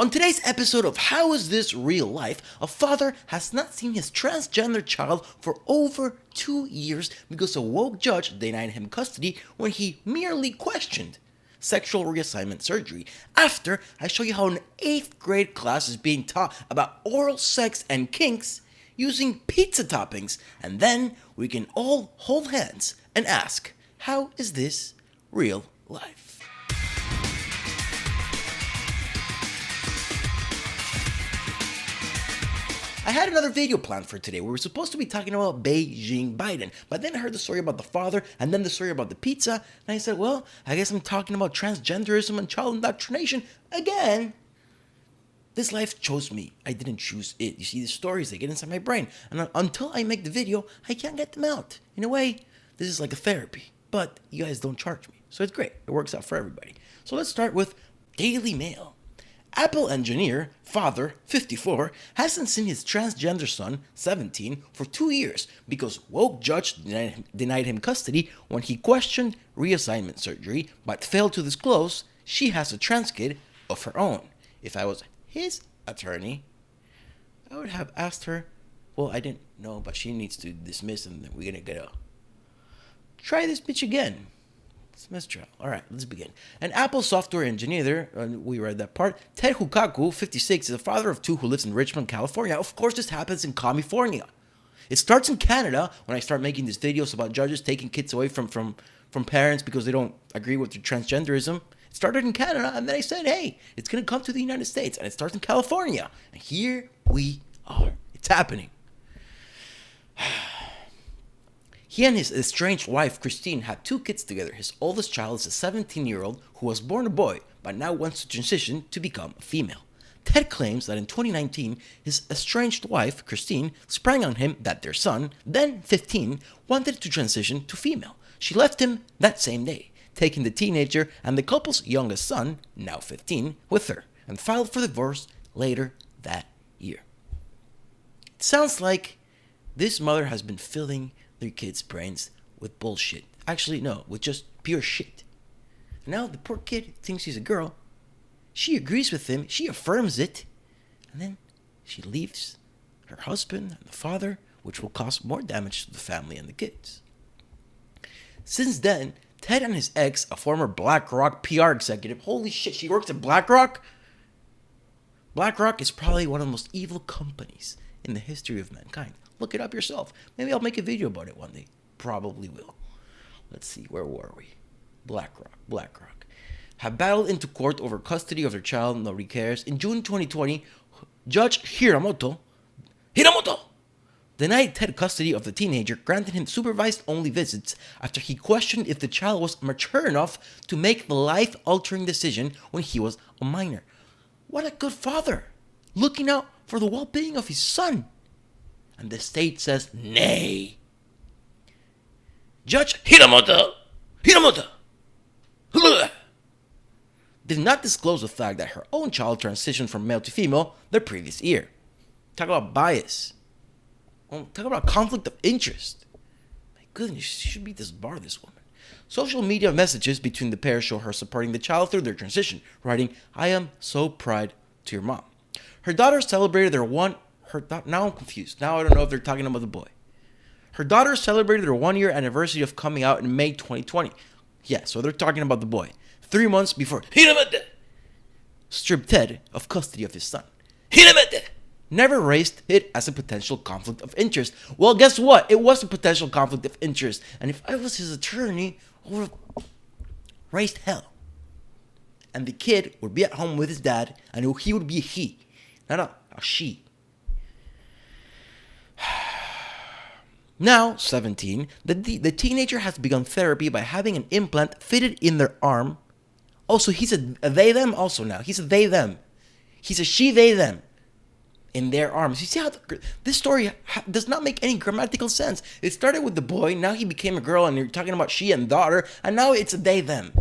On today's episode of How Is This Real Life, a father has not seen his transgender child for over 2 years because a woke judge denied him custody when he merely questioned sexual reassignment surgery. After I show you how an 8th grade class is being taught about oral sex and kinks using pizza toppings, and then we can all hold hands and ask, how is this real life? I had another video planned for today. We were supposed to be talking about Beijing Biden, but then I heard the story about the father and then the story about the pizza, and I said, well, I guess I'm talking about transgenderism and child indoctrination again. This life chose me. I didn't choose it. You see, the stories, they get inside my brain, and until I make the video, I can't get them out. In a way, this is like a therapy, but you guys don't charge me, so it's great. It works out for everybody. So let's start with Daily Mail. Apple engineer, father, 54, hasn't seen his transgender son, 17, for 2 years because woke judge denied him custody when he questioned reassignment surgery but failed to disclose she has a trans kid of her own. If I was his attorney, I would have asked her, well, I didn't know, but she needs to dismiss and then we're gonna get a try this bitch again. Mistrial. All right, let's begin. An Apple software engineer, we read that part. Ted Hukaku, 56, is a father of 2 who lives in Richmond, California. Of course, this happens in California. It starts in Canada when I start making these videos about judges taking kids away from parents because they don't agree with their transgenderism. It started in Canada, and then I said, hey, it's going to come to the United States, and it starts in California. And here we are. It's happening. He and his estranged wife, Christine, had 2 kids together. His oldest child is a 17-year-old who was born a boy, but now wants to transition to become a female. Ted claims that in 2019, his estranged wife, Christine, sprang on him that their son, then 15, wanted to transition to female. She left him that same day, taking the teenager and the couple's youngest son, now 15, with her, and filed for divorce later that year. It sounds like this mother has been filling their kids' brains with bullshit. Actually, no, with just pure shit. Now the poor kid thinks she's a girl. She agrees with him. She affirms it. And then she leaves her husband and the father, which will cause more damage to the family and the kids. Since then, Ted and his ex, a former BlackRock PR executive, holy shit, she works at BlackRock? BlackRock is probably one of the most evil companies in the history of mankind. Look it up yourself. Maybe I'll make a video about it one day. Probably will. Let's see, where were we? BlackRock. Have battled into court over custody of their child, nobody cares. In June 2020, Judge Hiramoto denied Ted custody of the teenager, granting him supervised only visits after he questioned if the child was mature enough to make the life-altering decision when he was a minor. What a good father, looking out for the well-being of his son. And the state says nay. Judge Hiramoto did not disclose the fact that her own child transitioned from male to female the previous year. Talk about bias. Talk about conflict of interest. My goodness, she should be disbarred, this woman. Social media messages between the pair show her supporting the child through their transition, writing, I am so proud to your mom. Her daughter celebrated now I'm confused. Now I don't know if they're talking about the boy. Her daughter celebrated their 1-year anniversary of coming out in May 2020. Yeah, so they're talking about the boy. 3 months before Hiramete stripped Ted of custody of his son. Hiramete never raised it as a potential conflict of interest. Well, guess what? It was a potential conflict of interest. And if I was his attorney, I would have raised hell. And the kid would be at home with his dad, and he would be a he, not a she. Now, 17, the teenager has begun therapy by having an implant fitted in their arm. Also, he's a they-them also now. He's a they-them. He's a she-they-them in their arms. You see how this story does not make any grammatical sense. It started with the boy, now he became a girl, and you're talking about she and daughter, and now it's a they-them.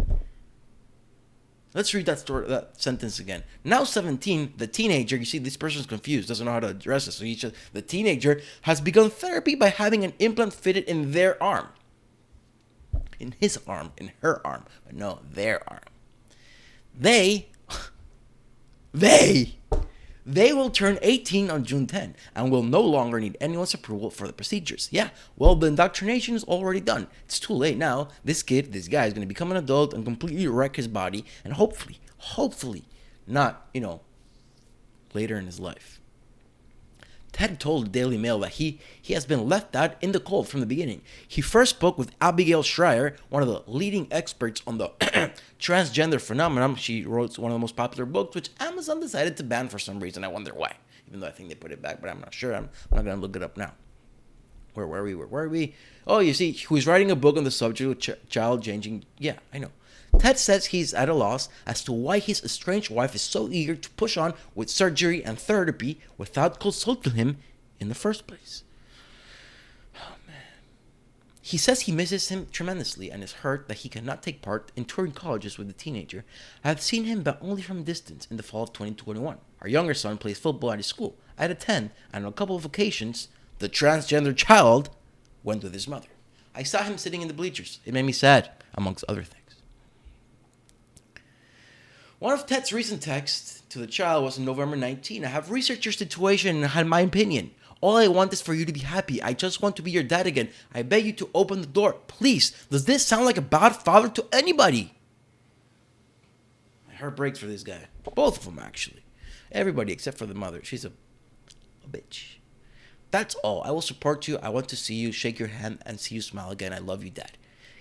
Let's read that sentence again. Now 17, the teenager, you see, this person's confused, doesn't know how to address it. So the teenager has begun therapy by having an implant fitted in their arm. In his arm, in her arm, but no, their arm. They They They will turn 18 on June 10 and will no longer need anyone's approval for the procedures. Yeah, well, the indoctrination is already done. It's too late now. This guy is going to become an adult and completely wreck his body and hopefully not, later in his life. Ted told the Daily Mail that he has been left out in the cold from the beginning. He first spoke with Abigail Schreier, one of the leading experts on the transgender phenomenon. She wrote one of the most popular books, which Amazon decided to ban for some reason. I wonder why, even though I think they put it back, but I'm not sure. I'm not going to look it up now. Where were we? Oh, you see, who's writing a book on the subject of child changing. Yeah, I know. Ted says he's at a loss as to why his estranged wife is so eager to push on with surgery and therapy without consulting him in the first place. Oh, man. He says he misses him tremendously and is hurt that he cannot take part in touring colleges with the teenager. I have seen him, but only from a distance, in the fall of 2021. Our younger son plays football at his school. I attend, and on a couple of occasions, the transgender child went with his mother. I saw him sitting in the bleachers. It made me sad, amongst other things. One of Ted's recent texts to the child was on November 19. I have researched your situation and had my opinion. All I want is for you to be happy. I just want to be your dad again. I beg you to open the door. Please. Does this sound like a bad father to anybody? My heart breaks for this guy. Both of them, actually. Everybody except for the mother. She's a bitch. That's all. I will support you. I want to see you, shake your hand, and see you smile again. I love you, Dad.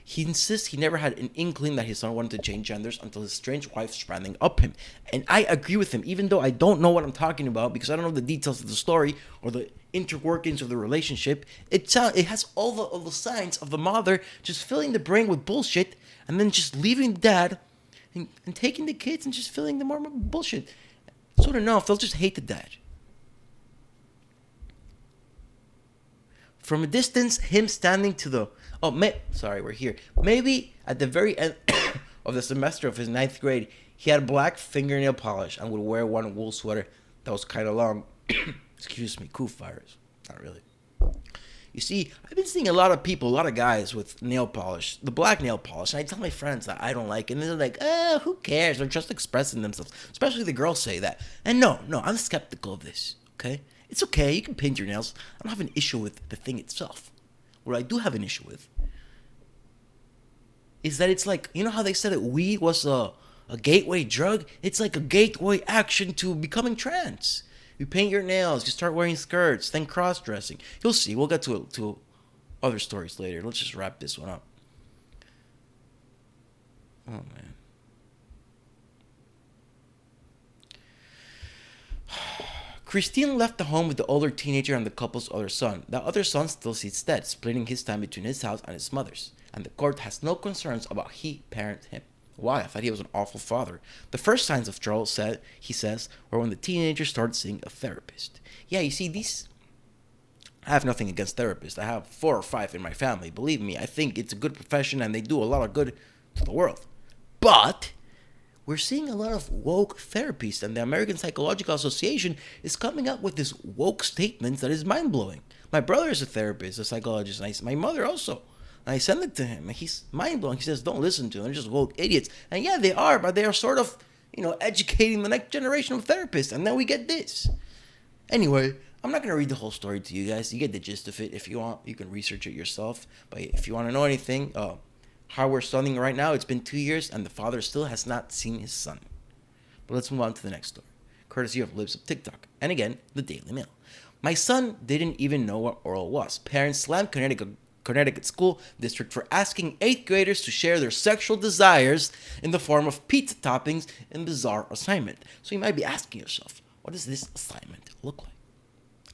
He insists he never had an inkling that his son wanted to change genders until his strange wife sprang up him. And I agree with him, even though I don't know what I'm talking about because I don't know the details of the story or the interworkings of the relationship. It has all the signs of the mother just filling the brain with bullshit and then just leaving dad and taking the kids and just filling them more with bullshit. Soon enough, they'll just hate the dad. From a distance, him standing to the... we're here. Maybe at the very end of the semester of his 9th grade, he had black fingernail polish and would wear one wool sweater that was kind of long. Excuse me, coof virus. Not really. You see, I've been seeing a lot of guys with nail polish, the black nail polish, and I tell my friends that I don't like it, and they're like, who cares? They're just expressing themselves. Especially the girls say that. And no, I'm skeptical of this, okay? It's okay, you can paint your nails. I don't have an issue with the thing itself. What I do have an issue with is that it's like, you know how they said that weed was a gateway drug? It's like a gateway action to becoming trans. You paint your nails, you start wearing skirts, then cross-dressing. You'll see, we'll get to other stories later. Let's just wrap this one up. Oh, man. Christine left the home with the older teenager and the couple's other son. The other son still sits dead, splitting his time between his house and his mother's. And the court has no concerns about he parent him. Why? I thought he was an awful father. The first signs of trouble, he says, were when the teenager started seeing a therapist. Yeah, you see, I have nothing against therapists. I have 4 or 5 in my family. Believe me, I think it's a good profession and they do a lot of good to the world. But we're seeing a lot of woke therapists, and the American Psychological Association is coming up with this woke statement that is mind-blowing. My brother is a therapist, a psychologist, and my mother also. And I send it to him, and he's mind-blowing. He says, don't listen to them, they're just woke idiots. And yeah, they are, but they are sort of, educating the next generation of therapists, and then we get this. Anyway, I'm not going to read the whole story to you guys. You get the gist of it. If you want, you can research it yourself. But if you want to know anything, how we're studying right now, it's been 2 years and the father still has not seen his son. But let's move on to the next story, courtesy of Libs of TikTok, and again, the Daily Mail. My son didn't even know what oral was. Parents slammed Connecticut school district for asking 8th graders to share their sexual desires in the form of pizza toppings in bizarre assignment. So you might be asking yourself, what does this assignment look like?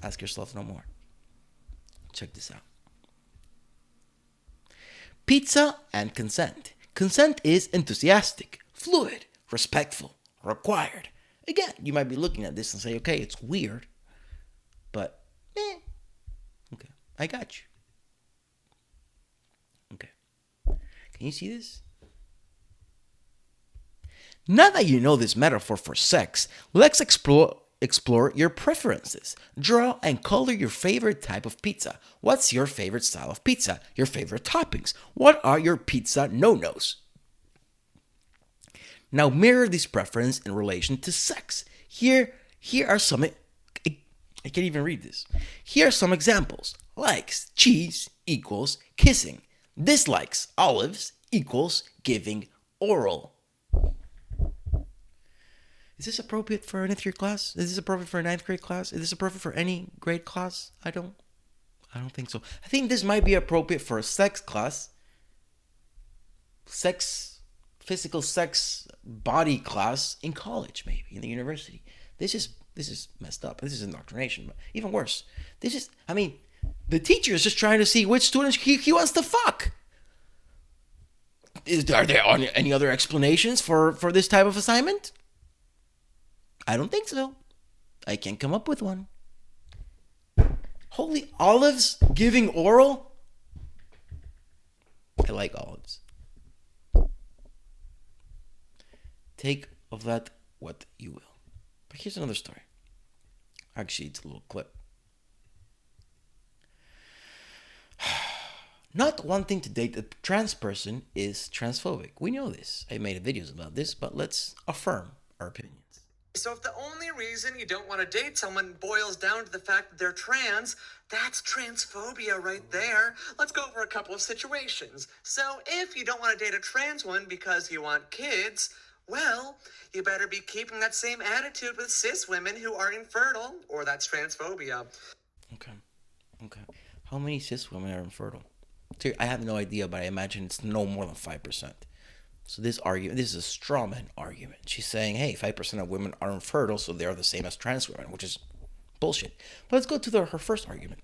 Ask yourself no more. Check this out. Pizza and consent. Consent is enthusiastic, fluid, respectful, required. Again, you might be looking at this and say, okay, it's weird, but okay, I got you. Okay. Can you see this? Now that you know this metaphor for sex, let's explore your preferences. Draw and color your favorite type of pizza. What's your favorite style of pizza? Your favorite toppings? What are your pizza no-nos? Now mirror this preference in relation to sex. Here are some. I can't even read this. Here are some examples. Likes cheese equals kissing. Dislikes olives equals giving oral. Is this appropriate for an 8th grade class? Is this appropriate for a 9th grade class? Is this appropriate for any grade class? I don't think so. I think this might be appropriate for a sex class. Physical sex body class in college, maybe in the university. This is messed up. This is indoctrination. But even worse, the teacher is just trying to see which students he wants to fuck. Are there any other explanations for this type of assignment? I don't think so. I can't come up with one. Holy olives giving oral? I like olives. Take of that what you will. But here's another story. Actually, it's a little clip. Not wanting to date a trans person is transphobic. We know this. I made videos about this, but let's affirm our opinions. So if the only reason you don't want to date someone boils down to the fact that they're trans, that's transphobia right there. Let's go over a couple of situations. So if you don't want to date a trans one because you want kids, well, you better be keeping that same attitude with cis women who are infertile, or that's transphobia. Okay. How many cis women are infertile? I have no idea, but I imagine it's no more than 5%. So this is a straw man argument. She's saying, hey, 5% of women are infertile, so they're the same as trans women, which is bullshit. But let's go to her first argument.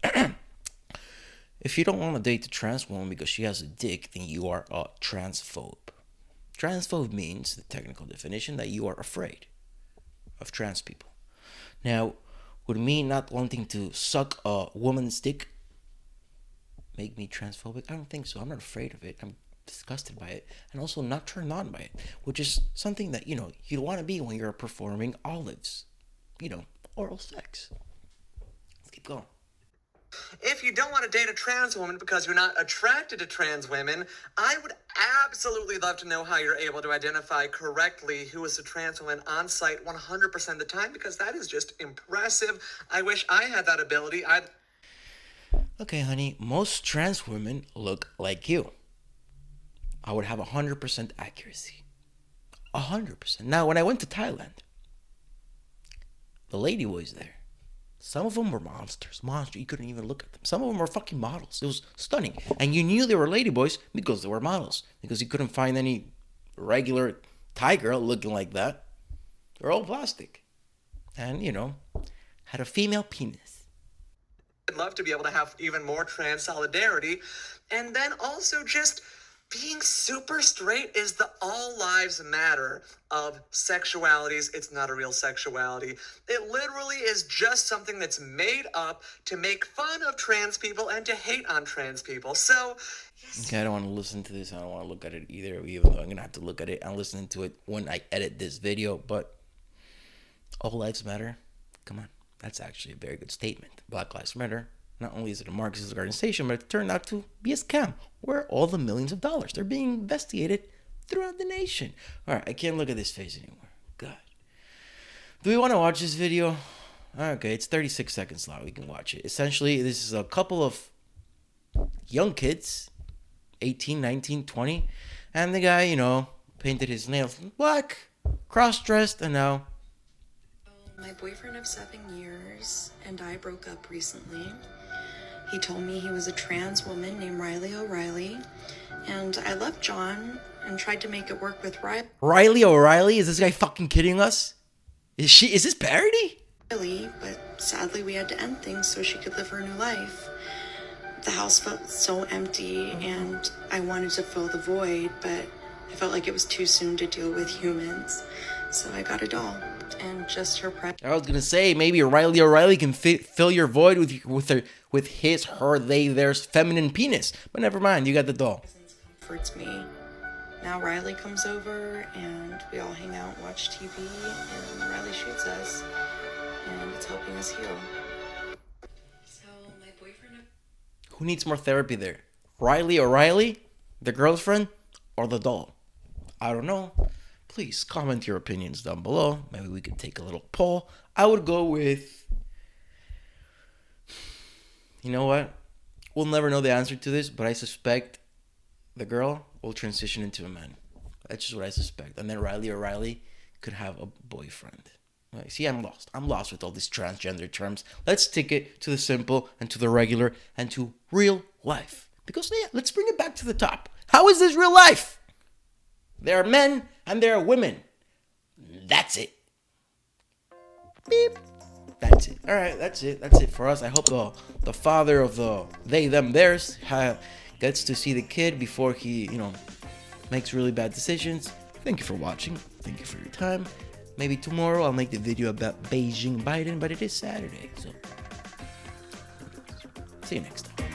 If you don't want to date a trans woman because she has a dick, then you are a transphobe. Transphobe means, the technical definition, that you are afraid of trans people. Now, would me not wanting to suck a woman's dick make me transphobic? I don't think so. I'm not afraid of it. I'm disgusted by it, and also not turned on by it, which is something that you want to be when you're performing olives, oral sex. Let's keep going. If you don't want to date a trans woman because you're not attracted to trans women, I would absolutely love to know how you're able to identify correctly who is a trans woman on site 100% of the time, because that is just impressive. I wish I had that ability. Okay, honey, most trans women look like you. I would have 100% accuracy. 100%. Now, when I went to Thailand, the ladyboys there, some of them were monsters. You couldn't even look at them. Some of them were fucking models. It was stunning. And you knew they were ladyboys because they were models. Because you couldn't find any regular Thai girl looking like that. They're all plastic. And, had a female penis. I'd love to be able to have even more trans solidarity. And then also just being super straight is the all lives matter of sexualities. It's not a real sexuality. It literally is just something that's made up to make fun of trans people and to hate on trans people. So, yes. Okay, I don't want to listen to this. I don't want to look at it either, even though I'm going to have to look at it and listen to it when I edit this video. But all lives matter. Come on. That's actually a very good statement. Black Lives Matter. Not only is it a Marxist organization, but it turned out to be a scam where all the millions of dollars, they're being investigated throughout the nation. All right, I can't look at this face anymore. God. Do we want to watch this video? Okay, it's 36 seconds long. We can watch it. Essentially, this is a couple of young kids, 18, 19, 20, and the guy, painted his nails black, cross-dressed, and now... My boyfriend of 7 years and I broke up recently. He told me he was a trans woman named Riley O'Reilly, and I left John and tried to make it work with Riley. Riley O'Reilly? Is this guy fucking kidding us? Is this parody? Really, but sadly we had to end things so she could live her new life. The house felt so empty and I wanted to fill the void, but I felt like it was too soon to deal with humans. So I got a doll, and just her presence. I was gonna say maybe Riley O'Reilly can fill your void with his, her, they, theirs feminine penis, but never mind. You got the doll. Comforts me. Now Riley comes over, and we all hang out and watch TV, and Riley shoots us, and it's helping us heal. So my boyfriend. Who needs more therapy there? Riley O'Reilly, the girlfriend, or the doll? I don't know. Please comment your opinions down below. Maybe we could take a little poll. I would go with, you know what? We'll never know the answer to this, but I suspect the girl will transition into a man. That's just what I suspect. And then Riley O'Reilly could have a boyfriend. Right, see, I'm lost. I'm lost with all these transgender terms. Let's stick it to the simple and to the regular and to real life. Because, yeah, let's bring it back to the top. How is this real life? There are men and there are women. That's it. Beep. That's it. All right, that's it. That's it for us. I hope the father of the they, them, theirs gets to see the kid before he, makes really bad decisions. Thank you for watching. Thank you for your time. Maybe tomorrow I'll make the video about Beijing Biden, but it is Saturday, so see you next time.